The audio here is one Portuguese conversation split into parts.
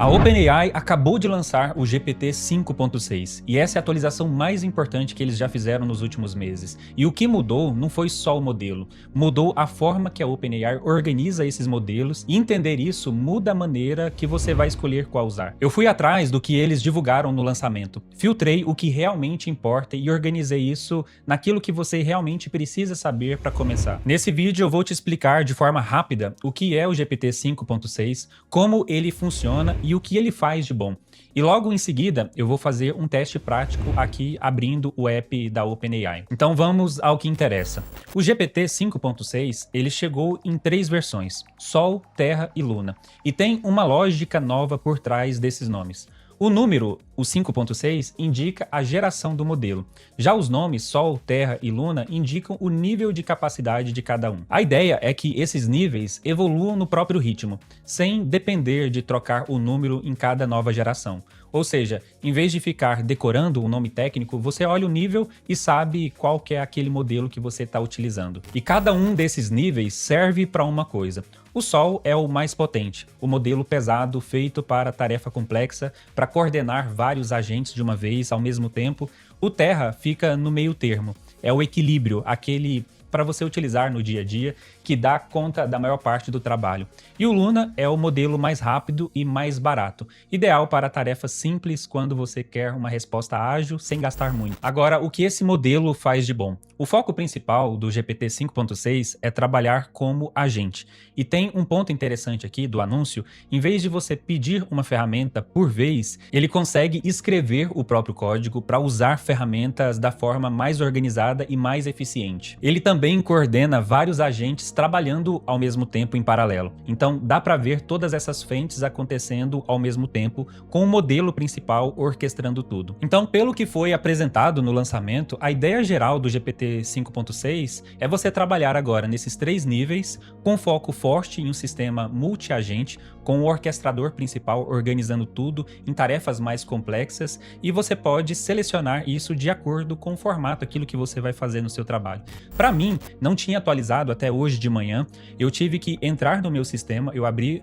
A OpenAI acabou de lançar o GPT 5.6 e essa é a atualização mais importante que eles já fizeram nos últimos meses. E o que mudou não foi só o modelo, mudou a forma que a OpenAI organiza esses modelos e entender isso muda a maneira que você vai escolher qual usar. Eu fui atrás do que eles divulgaram no lançamento, filtrei o que realmente importa e organizei isso naquilo que você realmente precisa saber para começar. Nesse vídeo eu vou te explicar de forma rápida o que é o GPT 5.6, como ele funciona e o que ele faz de bom. E logo em seguida eu vou fazer um teste prático aqui abrindo o app da OpenAI. Então vamos ao que interessa. O GPT 5.6 ele chegou em 3 versões: Sol, Terra e Luna. E tem uma lógica nova por trás desses nomes. O número, o 5.6, indica a geração do modelo. Já os nomes Sol, Terra e Luna indicam o nível de capacidade de cada um. A ideia é que esses níveis evoluam no próprio ritmo, sem depender de trocar o número em cada nova geração. Ou seja, em vez de ficar decorando o nome técnico, você olha o nível e sabe qual que é aquele modelo que você está utilizando. E cada um desses níveis serve para uma coisa. O Sol é o mais potente, o modelo pesado feito para tarefa complexa, para coordenar vários agentes de uma vez ao mesmo tempo. O Terra fica no meio termo, é o equilíbrio, aquele para você utilizar no dia a dia, que dá conta da maior parte do trabalho. E o Luna é o modelo mais rápido e mais barato, ideal para tarefas simples quando você quer uma resposta ágil sem gastar muito. Agora, o que esse modelo faz de bom? O foco principal do GPT 5.6 é trabalhar como agente. E tem um ponto interessante aqui do anúncio: em vez de você pedir uma ferramenta por vez, ele consegue escrever o próprio código para usar ferramentas da forma mais organizada e mais eficiente. Ele também coordena vários agentes trabalhando ao mesmo tempo em paralelo. Então dá para ver todas essas frentes acontecendo ao mesmo tempo, com o modelo principal orquestrando tudo. Então, pelo que foi apresentado no lançamento, a ideia geral do GPT 5.6 é você trabalhar agora nesses 3 níveis, com foco forte em um sistema multi-agente, com o orquestrador principal organizando tudo em tarefas mais complexas, e você pode selecionar isso de acordo com o formato, aquilo que você vai fazer no seu trabalho. Para mim, não tinha atualizado até hoje de manhã, eu tive que entrar no meu sistema, eu abri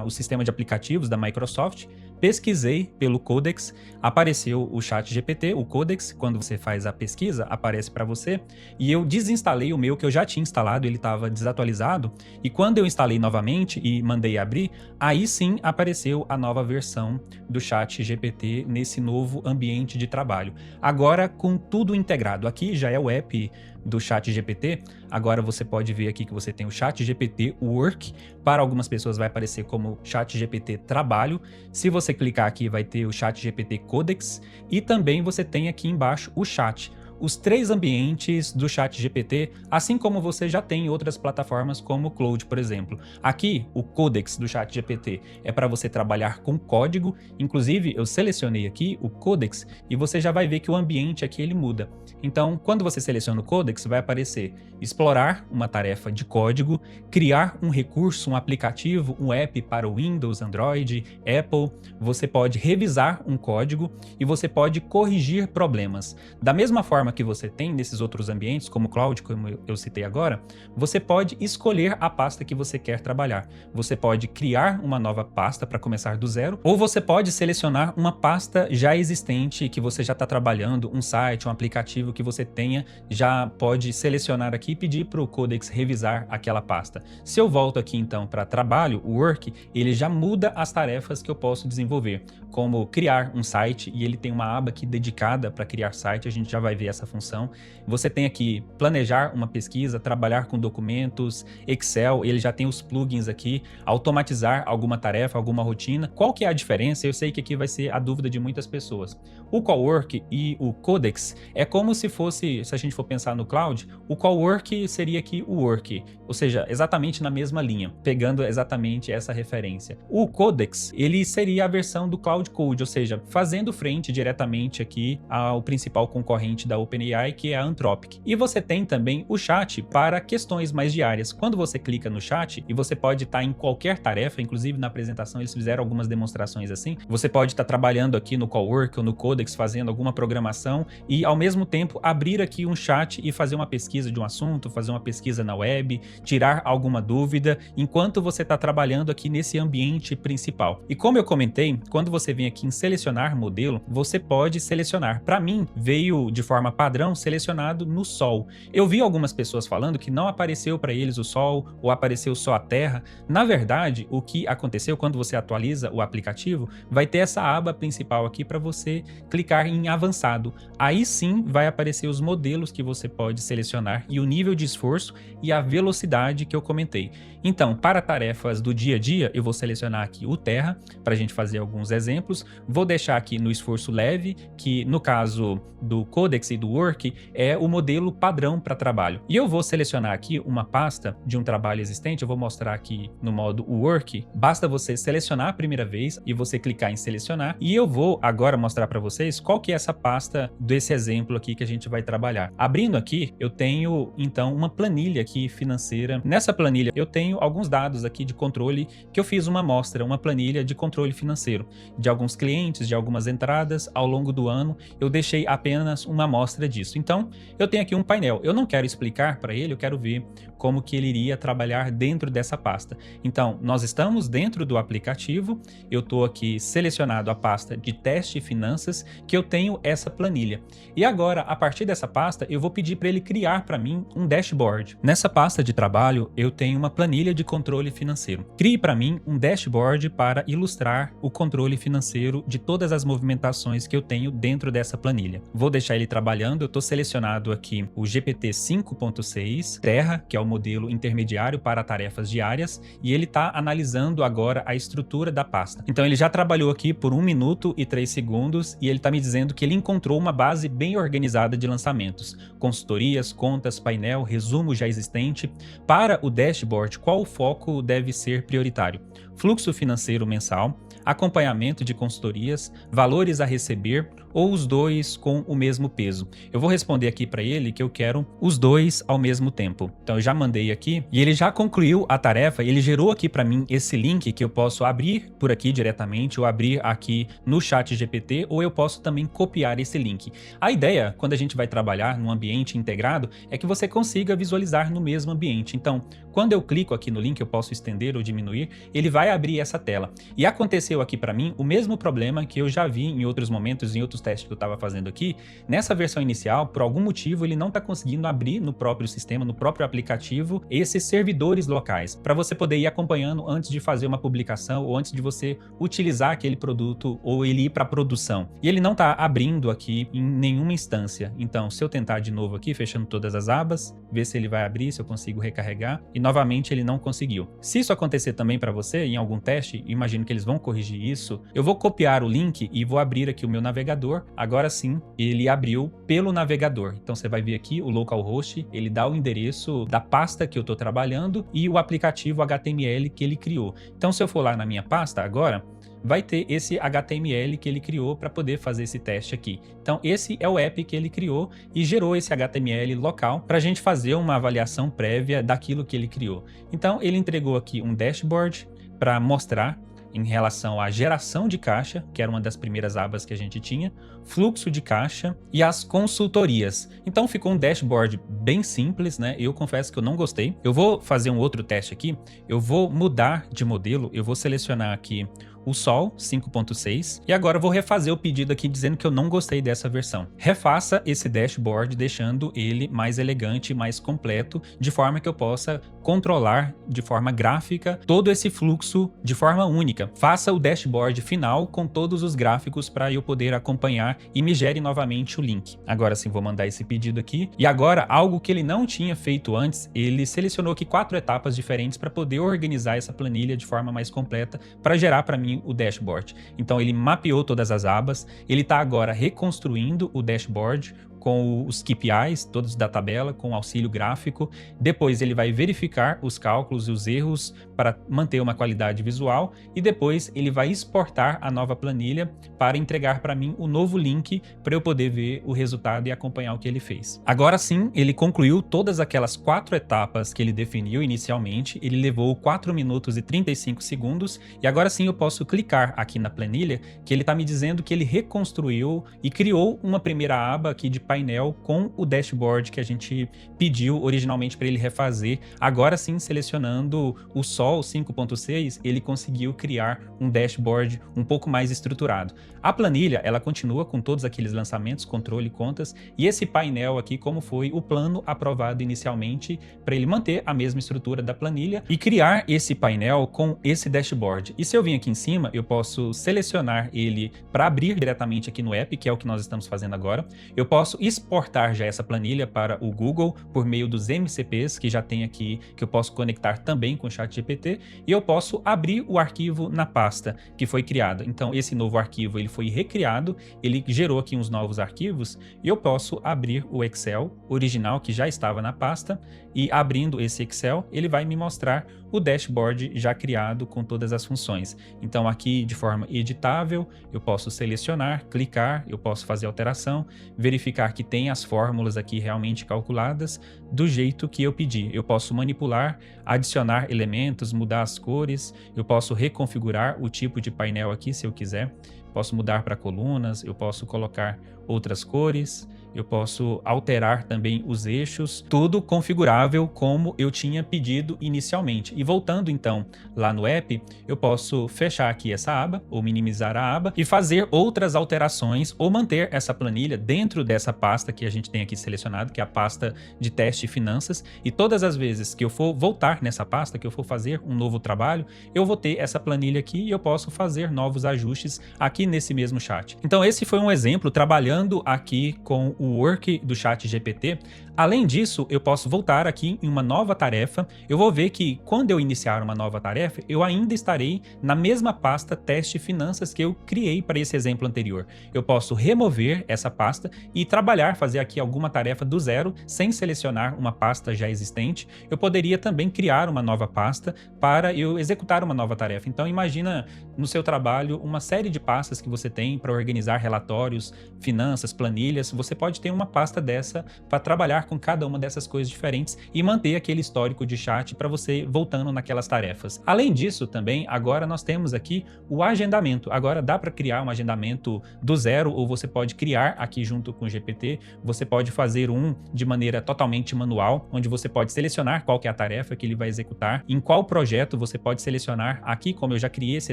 o sistema de aplicativos da Microsoft, pesquisei pelo Codex, apareceu o ChatGPT, o Codex, quando você faz a pesquisa, aparece para você, e eu desinstalei o meu que eu já tinha instalado, ele estava desatualizado, e quando eu instalei novamente e mandei abrir, aí sim apareceu a nova versão do ChatGPT nesse novo ambiente de trabalho. Agora com tudo integrado, aqui já é o app do ChatGPT, agora você pode ver aqui que você tem o ChatGPT Work, para algumas pessoas vai aparecer como ChatGPT Trabalho, se você clicar aqui vai ter o ChatGPT Codex, e também você tem aqui embaixo o chat. Os 3 ambientes do ChatGPT, assim como você já tem em outras plataformas como o Claude, por exemplo. Aqui, o Codex do ChatGPT é para você trabalhar com código, inclusive eu selecionei aqui o Codex e você já vai ver que o ambiente aqui ele muda. Então, quando você seleciona o Codex, vai aparecer explorar uma tarefa de código, criar um recurso, um aplicativo, um app para o Windows, Android, Apple, você pode revisar um código e você pode corrigir problemas. Da mesma forma que você tem nesses outros ambientes, como o Cloud, como eu citei agora, você pode escolher a pasta que você quer trabalhar. Você pode criar uma nova pasta para começar do zero, ou você pode selecionar uma pasta já existente que você já está trabalhando, um site, um aplicativo que você tenha, já pode selecionar aqui e pedir para o Codex revisar aquela pasta. Se eu volto aqui então para trabalho, o Work, ele já muda as tarefas que eu posso desenvolver, como criar um site, e ele tem uma aba aqui dedicada para criar site, a gente já vai ver essa função. Você tem aqui planejar uma pesquisa, trabalhar com documentos, Excel, ele já tem os plugins aqui, automatizar alguma tarefa, alguma rotina. Qual que é a diferença? Eu sei que aqui vai ser a dúvida de muitas pessoas. O Cowork e o Codex é como se fosse, se a gente for pensar no Cloud, o Cowork seria aqui o Work, ou seja, exatamente na mesma linha, pegando exatamente essa referência. O Codex, ele seria a versão do Cloud Code, ou seja, fazendo frente diretamente aqui ao principal concorrente da OpenAI. OpenAI, que é a Anthropic. E você tem também o chat para questões mais diárias. Quando você clica no chat, e você pode estar em qualquer tarefa, inclusive na apresentação eles fizeram algumas demonstrações assim, você pode estar trabalhando aqui no Cowork ou no Codex, fazendo alguma programação e ao mesmo tempo abrir aqui um chat e fazer uma pesquisa de um assunto, fazer uma pesquisa na web, tirar alguma dúvida, enquanto você está trabalhando aqui nesse ambiente principal. E como eu comentei, quando você vem aqui em selecionar modelo, você pode selecionar. Para mim, veio de forma padrão selecionado no Sol. Eu vi algumas pessoas falando que não apareceu para eles o Sol ou apareceu só a Terra. Na verdade, o que aconteceu quando você atualiza o aplicativo, vai ter essa aba principal aqui para você clicar em avançado. Aí sim vai aparecer os modelos que você pode selecionar e o nível de esforço e a velocidade que eu comentei. Então, para tarefas do dia a dia, eu vou selecionar aqui o Terra, para a gente fazer alguns exemplos. Vou deixar aqui no esforço leve, que no caso do Codex e do Work, é o modelo padrão para trabalho. E eu vou selecionar aqui uma pasta de um trabalho existente, eu vou mostrar aqui no modo Work. Basta você selecionar a primeira vez e você clicar em selecionar. E eu vou agora mostrar para vocês qual que é essa pasta desse exemplo aqui que a gente vai trabalhar. Abrindo aqui, eu tenho então uma planilha aqui financeira. Nessa planilha eu tenho alguns dados aqui de controle que eu fiz uma amostra, uma planilha de controle financeiro de alguns clientes, de algumas entradas ao longo do ano. Eu deixei apenas uma amostra disso. Então, eu tenho aqui um painel. Eu não quero explicar para ele, eu quero ver como que ele iria trabalhar dentro dessa pasta. Então, nós estamos dentro do aplicativo, eu estou aqui selecionado a pasta de teste e finanças, que eu tenho essa planilha. E agora, a partir dessa pasta, eu vou pedir para ele criar para mim um dashboard. Nessa pasta de trabalho, eu tenho uma planilha de controle financeiro. Crie para mim um dashboard para ilustrar o controle financeiro de todas as movimentações que eu tenho dentro dessa planilha. Vou deixar ele trabalhando, eu estou selecionado aqui o GPT 5.6 Terra, que é o modelo intermediário para tarefas diárias, e ele está analisando agora a estrutura da pasta. Então ele já trabalhou aqui por 1 minuto e 3 segundos e ele está me dizendo que ele encontrou uma base bem organizada de lançamentos, consultorias, contas, painel, resumo já existente. Para o dashboard, qual o foco deve ser prioritário? Fluxo financeiro mensal, acompanhamento de consultorias, valores a receber ou os dois com o mesmo peso. Eu vou responder aqui para ele que eu quero os dois ao mesmo tempo. Então eu já mandei aqui e ele já concluiu a tarefa, ele gerou aqui para mim esse link que eu posso abrir por aqui diretamente ou abrir aqui no chat GPT, ou eu posso também copiar esse link. A ideia, quando a gente vai trabalhar num ambiente integrado, é que você consiga visualizar no mesmo ambiente. Então, quando eu clico aqui no link, eu posso estender ou diminuir, ele vai abrir essa tela. E aconteceu aqui para mim o mesmo problema que eu já vi em outros momentos, em outros testes que eu estava fazendo aqui. Nessa versão inicial, por algum motivo, ele não está conseguindo abrir no próprio sistema, no próprio aplicativo, esses servidores locais, para você poder ir acompanhando antes de fazer uma publicação ou antes de você utilizar aquele produto ou ele ir para produção. E ele não está abrindo aqui em nenhuma instância. Então, se eu tentar de novo aqui, fechando todas as abas, ver se ele vai abrir, se eu consigo recarregar, e novamente ele não conseguiu. Se isso acontecer também para você em algum teste, imagino que eles vão corrigir isso, eu vou copiar o link e vou abrir aqui o meu navegador. Agora sim, ele abriu pelo navegador. Então você vai ver aqui o localhost, ele dá o endereço da pasta que eu estou trabalhando e o aplicativo HTML que ele criou. Então se eu for lá na minha pasta agora, vai ter esse HTML que ele criou para poder fazer esse teste aqui. Então esse é o app que ele criou e gerou esse HTML local para a gente fazer uma avaliação prévia daquilo que ele criou. Então ele entregou aqui um dashboard para mostrar em relação à geração de caixa, que era uma das primeiras abas que a gente tinha, fluxo de caixa e as consultorias. Então ficou um dashboard bem simples, né? Eu confesso que eu não gostei. Eu vou fazer um outro teste aqui, eu vou mudar de modelo, eu vou selecionar aqui o Sol 5.6 e agora eu vou refazer o pedido aqui dizendo que eu não gostei dessa versão. Refaça esse dashboard deixando ele mais elegante, mais completo, de forma que eu possa controlar de forma gráfica todo esse fluxo de forma única. Faça o dashboard final com todos os gráficos para eu poder acompanhar e me gere novamente o link. Agora sim, vou mandar esse pedido aqui. E agora, algo que ele não tinha feito antes, ele selecionou aqui 4 etapas diferentes para poder organizar essa planilha de forma mais completa para gerar para mim o dashboard. Então ele mapeou todas as abas, ele está agora reconstruindo o dashboard com os KPIs, todos da tabela, com auxílio gráfico. Depois ele vai verificar os cálculos e os erros para manter uma qualidade visual e depois ele vai exportar a nova planilha para entregar para mim o novo link para eu poder ver o resultado e acompanhar o que ele fez. Agora sim, ele concluiu todas aquelas 4 etapas que ele definiu inicialmente. Ele levou 4 minutos e 35 segundos e agora sim eu posso clicar aqui na planilha que ele está me dizendo que ele reconstruiu e criou uma primeira aba aqui de painel com o dashboard que a gente pediu originalmente para ele refazer. Agora sim, selecionando o Sol 5.6, ele conseguiu criar um dashboard um pouco mais estruturado. A planilha, ela continua com todos aqueles lançamentos, controle, contas, e esse painel aqui, como foi o plano aprovado inicialmente, para ele manter a mesma estrutura da planilha e criar esse painel com esse dashboard. E se eu vim aqui em cima, eu posso selecionar ele para abrir diretamente aqui no app, que é o que nós estamos fazendo agora. Eu posso exportar já essa planilha para o Google por meio dos MCPs que já tem aqui, que eu posso conectar também com o ChatGPT, e eu posso abrir o arquivo na pasta que foi criada. Então esse novo arquivo ele foi recriado, ele gerou aqui uns novos arquivos e eu posso abrir o Excel original que já estava na pasta, e abrindo esse Excel ele vai me mostrar o dashboard já criado com todas as funções. Então aqui de forma editável eu posso selecionar, clicar, eu posso fazer alteração, verificar que tem as fórmulas aqui realmente calculadas do jeito que eu pedi. Eu posso manipular, adicionar elementos, mudar as cores, eu posso reconfigurar o tipo de painel aqui se eu quiser, posso mudar para colunas, eu posso colocar outras cores, eu posso alterar também os eixos, tudo configurável como eu tinha pedido inicialmente. E voltando então lá no app, eu posso fechar aqui essa aba ou minimizar a aba e fazer outras alterações ou manter essa planilha dentro dessa pasta que a gente tem aqui selecionado, que é a pasta de teste e finanças, e todas as vezes que eu for voltar nessa pasta, que eu for fazer um novo trabalho, eu vou ter essa planilha aqui e eu posso fazer novos ajustes aqui nesse mesmo chat. Então esse foi um exemplo trabalhando aqui com o Work do ChatGPT. Além disso, eu posso voltar aqui em uma nova tarefa. Eu vou ver que quando eu iniciar uma nova tarefa, eu ainda estarei na mesma pasta teste finanças que eu criei para esse exemplo anterior. Eu posso remover essa pasta e trabalhar, fazer aqui alguma tarefa do zero, sem selecionar uma pasta já existente. Eu poderia também criar uma nova pasta para eu executar uma nova tarefa. Então imagina no seu trabalho uma série de pastas que você tem para organizar relatórios, finanças, planilhas. Você pode ter uma pasta dessa para trabalhar com cada uma dessas coisas diferentes e manter aquele histórico de chat para você voltando naquelas tarefas. Além disso também, agora nós temos aqui o agendamento. Agora dá para criar um agendamento do zero, ou você pode criar aqui junto com o GPT, você pode fazer um de maneira totalmente manual, onde você pode selecionar qual que é a tarefa que ele vai executar, em qual projeto você pode selecionar. Aqui, como eu já criei esse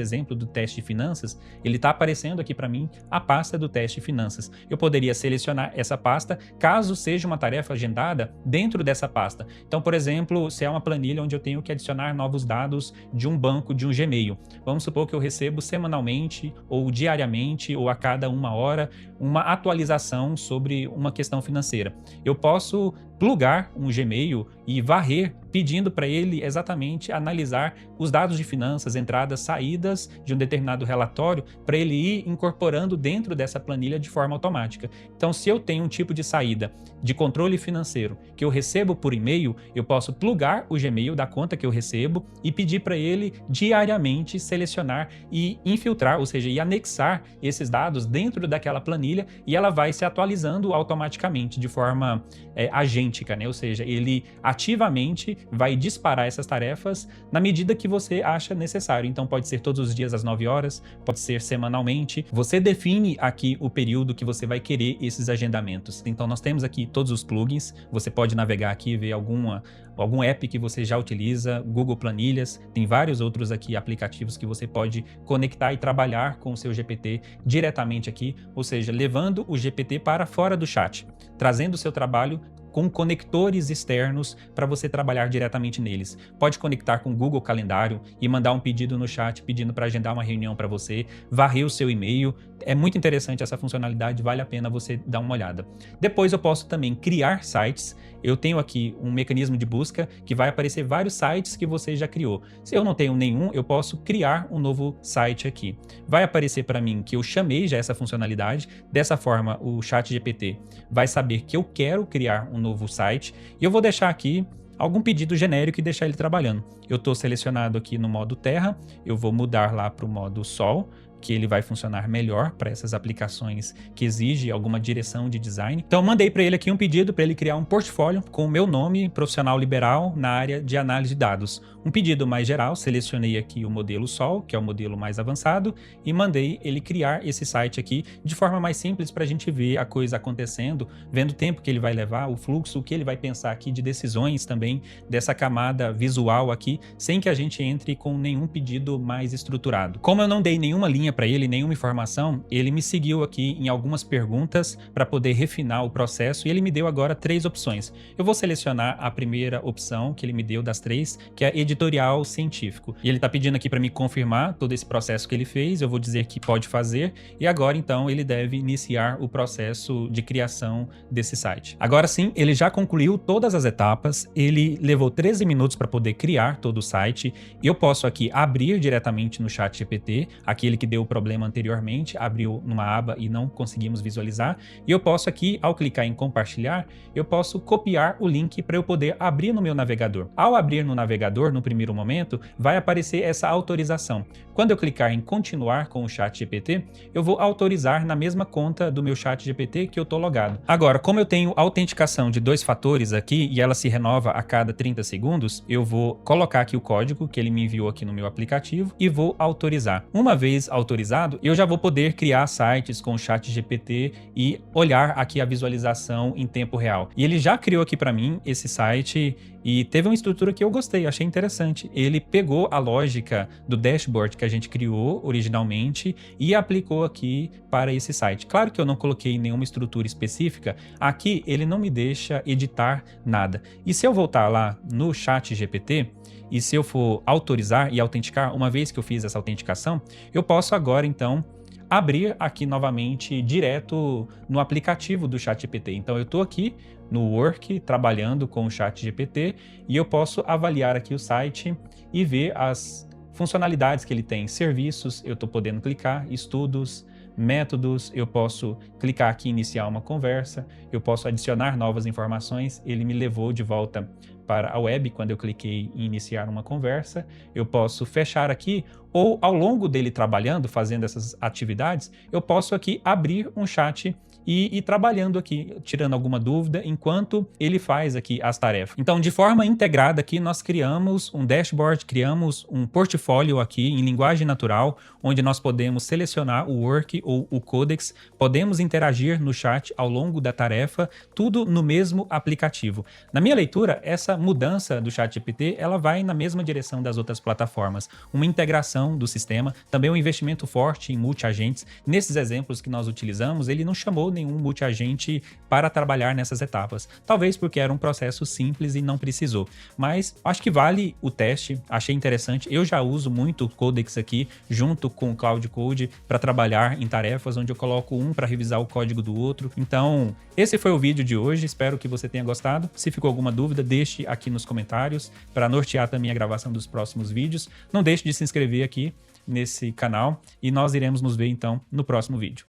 exemplo do teste de finanças, ele está aparecendo aqui para mim a pasta do teste de finanças. Eu poderia selecionar essa pasta caso seja uma tarefa agendada dentro dessa pasta. Então, por exemplo, se é uma planilha onde eu tenho que adicionar novos dados de um banco, de um Gmail. Vamos supor que eu recebo semanalmente ou diariamente ou a cada 1 hora uma atualização sobre uma questão financeira. Eu posso plugar um Gmail e varrer, pedindo para ele exatamente analisar os dados de finanças, entradas, saídas de um determinado relatório, para ele ir incorporando dentro dessa planilha de forma automática. Então, se eu tenho um tipo de saída de controle financeiro que eu recebo por e-mail, eu posso plugar o Gmail da conta que eu recebo e pedir para ele diariamente selecionar e infiltrar, ou seja, e anexar esses dados dentro daquela planilha, e ela vai se atualizando automaticamente de forma agêntica, né? Ou seja, ele ativamente vai disparar essas tarefas na medida que você acha necessário. Então pode ser todos os dias às 9 horas, pode ser semanalmente. Você define aqui o período que você vai querer esses agendamentos. Então nós temos aqui todos os plugins, você pode navegar aqui e ver algum app que você já utiliza, Google Planilhas, tem vários outros aqui aplicativos que você pode conectar e trabalhar com o seu GPT diretamente aqui, ou seja, levando o GPT para fora do chat, trazendo o seu trabalho com conectores externos para você trabalhar diretamente neles. Pode conectar com o Google Calendário e mandar um pedido no chat pedindo para agendar uma reunião para você, varrer o seu e-mail, É muito interessante essa funcionalidade, vale a pena você dar uma olhada. Depois eu posso também criar sites. Eu tenho aqui um mecanismo de busca que vai aparecer vários sites que você já criou. Se eu não tenho nenhum, eu posso criar um novo site aqui. Vai aparecer para mim que eu chamei já essa funcionalidade. Dessa forma, o ChatGPT vai saber que eu quero criar um novo site e eu vou deixar aqui algum pedido genérico e deixar ele trabalhando. Eu estou selecionado aqui no modo Terra, eu vou mudar lá para o modo Sol, que ele vai funcionar melhor para essas aplicações que exigem alguma direção de design. Então eu mandei para ele aqui um pedido para ele criar um portfólio com o meu nome, profissional liberal, na área de análise de dados. Um pedido mais geral, selecionei aqui o modelo Sol, que é o modelo mais avançado, e mandei ele criar esse site aqui de forma mais simples para a gente ver a coisa acontecendo, vendo o tempo que ele vai levar, o fluxo, o que ele vai pensar aqui de decisões também, dessa camada visual aqui, sem que a gente entre com nenhum pedido mais estruturado. Como eu não dei nenhuma linha para ele, nenhuma informação, ele me seguiu aqui em algumas perguntas para poder refinar o processo e ele me deu agora 3 opções. Eu vou selecionar a primeira opção que ele me deu das 3, que é editorial científico. E ele está pedindo aqui para me confirmar todo esse processo que ele fez, eu vou dizer que pode fazer e agora então ele deve iniciar o processo de criação desse site. Agora sim, ele já concluiu todas as etapas, ele levou 13 minutos para poder criar todo o site. Eu posso aqui abrir diretamente no ChatGPT, aquele que deu o problema anteriormente, abriu numa aba e não conseguimos visualizar. E eu posso aqui, ao clicar em compartilhar, eu posso copiar o link para eu poder abrir no meu navegador. Ao abrir no navegador, no primeiro momento, vai aparecer essa autorização. Quando eu clicar em continuar com o ChatGPT, eu vou autorizar na mesma conta do meu ChatGPT que eu estou logado. Agora, como eu tenho autenticação de 2 fatores aqui e ela se renova a cada 30 segundos, eu vou colocar aqui o código que ele me enviou aqui no meu aplicativo e vou autorizar. Uma vez autorizado, eu já vou poder criar sites com o ChatGPT e olhar aqui a visualização em tempo real. E ele já criou aqui para mim esse site e teve uma estrutura que eu gostei, achei interessante. Ele pegou a lógica do dashboard que a gente criou originalmente e aplicou aqui para esse site. Claro que eu não coloquei nenhuma estrutura específica, aqui ele não me deixa editar nada. E se eu voltar lá no ChatGPT, e se eu for autorizar e autenticar, uma vez que eu fiz essa autenticação, eu posso agora então abrir aqui novamente direto no aplicativo do ChatGPT. Então eu estou aqui no Work trabalhando com o ChatGPT e eu posso avaliar aqui o site e ver as funcionalidades que ele tem. Serviços, eu estou podendo clicar, estudos, métodos, eu posso clicar aqui em iniciar uma conversa, eu posso adicionar novas informações, ele me levou de volta para a web quando eu cliquei em iniciar uma conversa, eu posso fechar aqui ou ao longo dele trabalhando, fazendo essas atividades, eu posso aqui abrir um chat e ir trabalhando aqui, tirando alguma dúvida, enquanto ele faz aqui as tarefas. Então, de forma integrada aqui, nós criamos um dashboard, criamos um portfólio aqui em linguagem natural, onde nós podemos selecionar o Work ou o Codex, podemos interagir no chat ao longo da tarefa, tudo no mesmo aplicativo. Na minha leitura, essa mudança do ChatGPT, ela vai na mesma direção das outras plataformas, uma integração do sistema, também um investimento forte em multi-agentes. Nesses exemplos que nós utilizamos, ele não chamou nenhum multi-agente para trabalhar nessas etapas. Talvez porque era um processo simples e não precisou. Mas acho que vale o teste, achei interessante. Eu já uso muito o Codex aqui, junto com o Cloud Code, para trabalhar em tarefas onde eu coloco um para revisar o código do outro. Então, esse foi o vídeo de hoje. Espero que você tenha gostado. Se ficou alguma dúvida, deixe aqui nos comentários para nortear também a gravação dos próximos vídeos. Não deixe de se inscrever aqui nesse canal e nós iremos nos ver então no próximo vídeo.